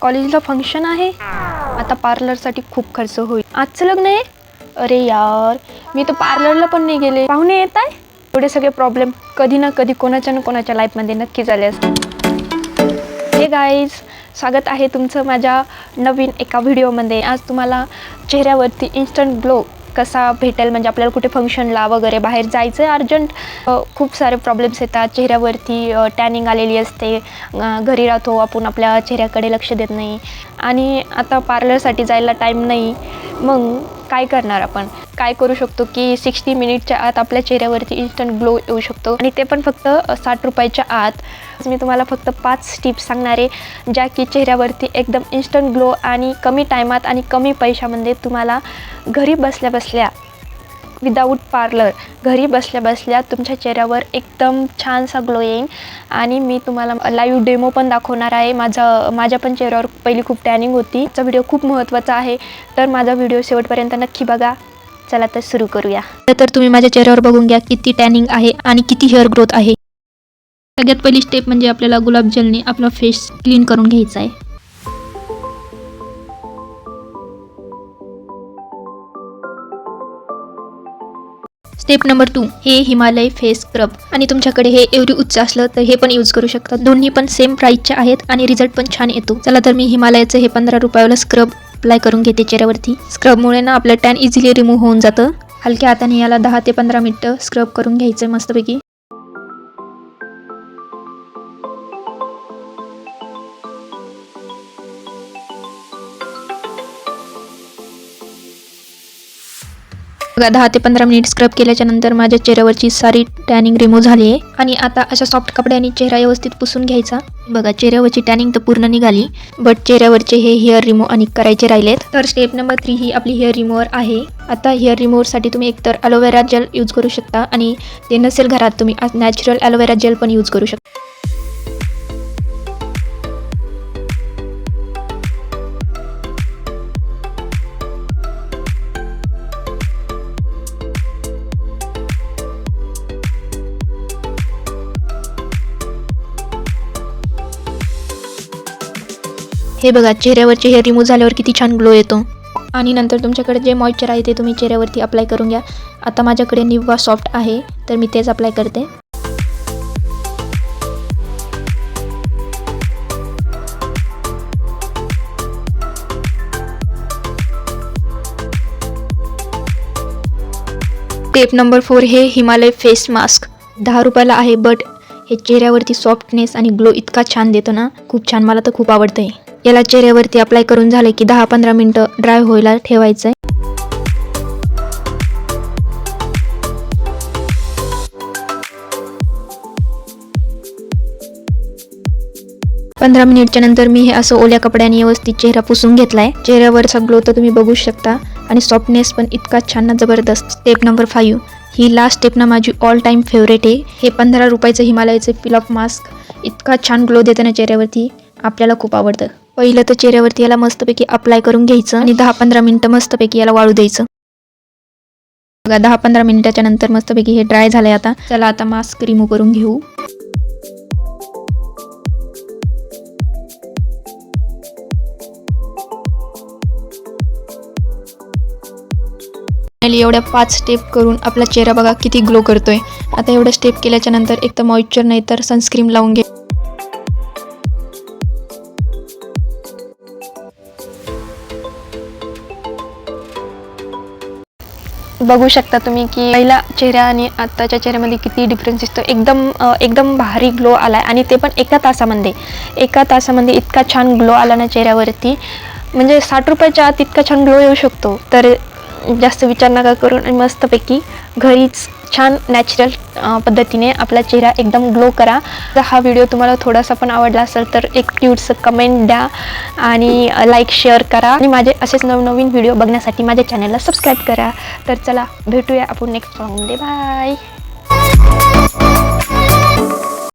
कॉलेजला फंक्शन आहे, आता पार्लरसाठी खूप खर्च होईल. आजचं लग्न आहे, अरे यार मी तर पार्लरला पण नाही गेले. पाहुणे येत आहे, एवढे सगळे प्रॉब्लेम कधी ना कधी कोणाच्या ना कोणाच्या लाईफमध्ये नक्की झाले असतात. हे गाईज, स्वागत आहे तुमचं माझ्या नवीन एका व्हिडिओमध्ये. आज तुम्हाला चेहऱ्यावरती इन्स्टंट ग्लो कसा भेटेल, म्हणजे आपल्याला कुठे फंक्शनला वगैरे बाहेर जायचं आहे अर्जंट, खूप सारे प्रॉब्लेम्स येतात. चेहऱ्यावरती टॅनिंग आलेली असते, घरी राहतो आपण, आपल्या चेहऱ्याकडे लक्ष देत नाही आणि आता पार्लरसाठी जायला टाईम नाही. मग काय करणार, आपण काय करू शकतो की 60 मिनिटच्या आत आपल्या चेहऱ्यावरती इन्स्टंट ग्लो येऊ शकतो आणि ते पण फक्त 60 रुपयाच्या आत. मी तुम्हाला फक्त 5 टिप्स सांगणार आहे ज्या की चेहऱ्यावरती एकदम इन्स्टंट ग्लो आणि कमी टायमात आणि कमी पैशामध्ये तुम्हाला घरी बसल्या बसल्या विदाऊट पार्लर घरी बसल्या बसल्या तुमच्या चेहऱ्यावर एकदम छानसा ग्लो येईल. आणि मी तुम्हाला लाईव्ह डेमो पण दाखवणार आहे. माझ्या पण चेहऱ्यावर पहिली खूप टॅनिंग होती. आजचा व्हिडिओ खूप महत्त्वाचा आहे, तर माझा व्हिडिओ शेवटपर्यंत नक्की बघा. चला तर सुरू करूया. तर तुम्ही माझ्या चेहऱ्यावर बघून घ्या किती टॅनिंग आहे आणि किती हेअर ग्रोथ आहे. सगळ्यात पहिली स्टेप म्हणजे आपल्याला गुलाब जेलने आपला फेस क्लीन करून घ्यायचा आहे. स्टेप नंबर 2 हे हिमालय फेस स्क्रब, आणि तुमच्याकडे हे एवढी उच्च असलं तर हे पण यूज करू शकता. दोन्ही पण सेम प्राइसचे आहेत आणि रिझल्ट पण छान येतो. चला तर मी हिमालयाचं हे 15 रुपयावाला स्क्रब अप्लाय करून घेते चेहऱ्यावरती. स्क्रबमुळे ना आपलं टॅन इझिली रिमूव्ह होऊन जातं. हलक्या हाताने याला 10 ते 15 मिनिटं स्क्रब करून घ्यायचं मस्तपैकी. बघा 10 ते 15 मिनिट स्क्रब केल्याच्या नंतर माझ्या चेहऱ्यावरची सारी टॅनिंग रिमूव्ह झाली आहे. आणि आता अशा सॉफ्ट कपड्याने चेहरा व्यवस्थित पुसून घ्यायचा. बघा चेहऱ्यावरची टॅनिंग तर पूर्ण निघाली, बट चेहऱ्यावरचे हे हेअर रिमूव्ह आणि करायचे राहिलेत. तर स्टेप नंबर 3 ही आपली हेअर रिमूव्हर आहे. आता हेअर रिमूव्हरसाठी तुम्ही एकतर ॲलोवेरा जेल यूज करू शकता, आणि ते नसेल घरात तुम्ही नॅचरल ॲलोवेरा जेल पण यूज करू शकता. हे बघा चेहऱ्यावरचे हेअर रिमूव्ह झाल्यावर किती छान ग्लो येतो. आणि नंतर तुमच्याकडे जे मॉइश्चर आहे ते तुम्ही चेहऱ्यावरती अप्लाय करून घ्या. आता माझ्याकडे निव्वा सॉफ्ट आहे, तर मी तेच अप्लाय करते. स्टेप नंबर 4 हे हिमालय फेस मास्क 10 रुपयाला आहे, बट हे चेहऱ्यावरती सॉफ्टनेस आणि ग्लो इतका छान देतो ना, खूप छान, मला तर खूप आवडतं आहे. याला चेहऱ्यावरती अप्लाय करून झालं की 10-15 मिनिटं ड्राय व्हायला ठेवायचं आहे. पंधरा मिनिटच्या नंतर मी हे असं ओल्या कपड्याने व्यवस्थित चेहरा पुसून घेतलाय. चेहऱ्यावरचा ग्लो तर तुम्ही बघू शकता, आणि सॉफ्टनेस पण इतका छान ना, जबरदस्त. स्टेप नंबर 5 ही लास्ट स्टेप ना माझी ऑल टाइम फेवरेट आहे. हे 15 रुपयाचं हिमालयाचं फिल ऑफ मास्क इतका छान ग्लो देतं ना चेहऱ्यावरती, आपल्याला खूप आवडतं. पहिलं तर चेहऱ्यावरती याला मस्तपैकी अप्लाय करून घ्यायचं आणि 10-15 मिनिटं मस्तपैकी याला वाळू द्यायचं. बघा 10-15 मिनिटाच्या नंतर मस्तपैकी हे ड्राय झालंय. आता चला आता मास्क रिमूव्ह करून घेऊ. एवढ्या 5 स्टेप करून आपला चेहरा बघा किती ग्लो करतोय. आता एवढं स्टेप केल्याच्या नंतर एक तर मॉइश्चर नाही तर सनस्क्रीन लावून घे. बघू शकता तुम्ही की पहिला चेहरा आणि आताच्या चेहऱ्यामध्ये किती डिफरन्स दिसतो. एकदम भारी ग्लो आलाय, आणि ते पण एका तासामध्ये इतका छान ग्लो आला ना चेहऱ्यावरती, म्हणजे 60 रुपयाच्या आत इतका छान ग्लो येऊ शकतो. तर जास्त विचार नका करून मस्तपैकी घरीच छान नॅचरल पद्धतीने आपला चेहरा एकदम ग्लो करा. जर हा व्हिडिओ तुम्हाला थोडासा पण आवडला असेल तर एक क्यूटचं कमेंट द्या आणि लाईक शेअर करा, आणि माझे असेच नवनवीन व्हिडिओ बघण्यासाठी माझ्या चॅनलला सबस्क्राईब करा. तर चला भेटूया आपण नेक्स्ट व्लॉगमध्ये. बाय.